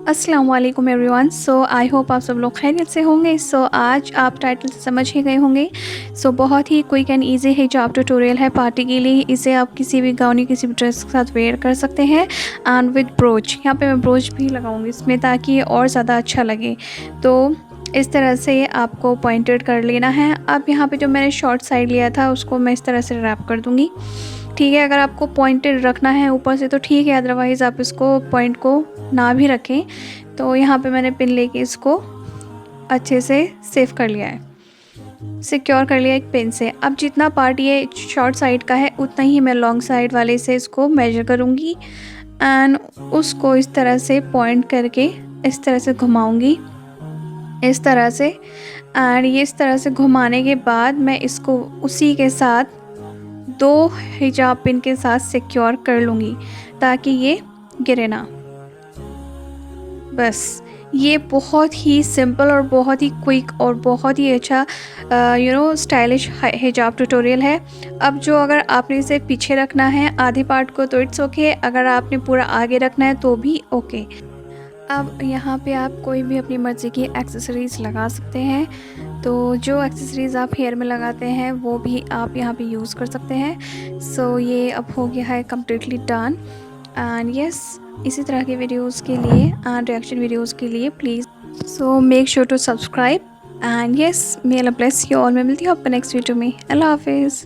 अस्सलाम वालेकुम everyone. So I hope आप सब लोग खैरियत से होंगे। सो आज आप टाइटल से समझ ही गए होंगे। सो बहुत ही क्विक एंड इजी हिजाब ट्यूटोरियल है पार्टी के लिए। इसे आप किसी भी गाउन किसी भी ड्रेस के साथ वेयर कर सकते हैं एंड विद ब्रोच। यहाँ पे मैं ब्रोच भी लगाऊंगी इसमें ताकि ये और ज़्यादा अच्छा लगे। तो इस तरह से आपको पॉइंटेड कर लेना है। अब यहाँ पे जो मैंने शॉर्ट साइड लिया था उसको मैं इस तरह से रैप कर दूँगी। ठीक है, अगर आपको पॉइंटेड रखना है ऊपर से तो ठीक है, अदरवाइज़ आप इसको पॉइंट को ना भी रखें। तो यहाँ पे मैंने पिन लेके इसको अच्छे से सेव कर लिया है, सिक्योर कर लिया एक पिन से। अब जितना पार्ट ये शॉर्ट साइड का है उतना ही मैं लॉन्ग साइड वाले से इसको मेजर करूँगी एंड उसको इस तरह से पॉइंट करके इस तरह से घुमाऊँगी, इस तरह से। एंड ये इस तरह से घुमाने के बाद मैं इसको उसी के साथ 2 हिजाब पिन के साथ सिक्योर कर लूँगी ताकि ये गिरे ना। बस ये बहुत ही सिंपल और बहुत ही क्विक और बहुत ही अच्छा स्टाइलिश हिजाब ट्यूटोरियल है। अब जो अगर आपने इसे पीछे रखना है आधे पार्ट को तो इट्स ओके, अगर आपने पूरा आगे रखना है तो भी ओके। अब यहाँ पे आप कोई भी अपनी मर्ज़ी की एक्सेसरीज़ लगा सकते हैं। तो जो एक्सेसरीज़ आप हेयर में लगाते हैं वो भी आप यहाँ पे यूज़ कर सकते हैं। सो ये अब हो गया है कम्प्लीटली डन। एंड यस, इसी तरह के वीडियोस के लिए एंड रिएक्शन वीडियोस के लिए please so make sure to subscribe. And yes, may Allah bless you all. मैं मिलती हूँ आपको नेक्स्ट वीडियो में। अल्लाह हाफिज़।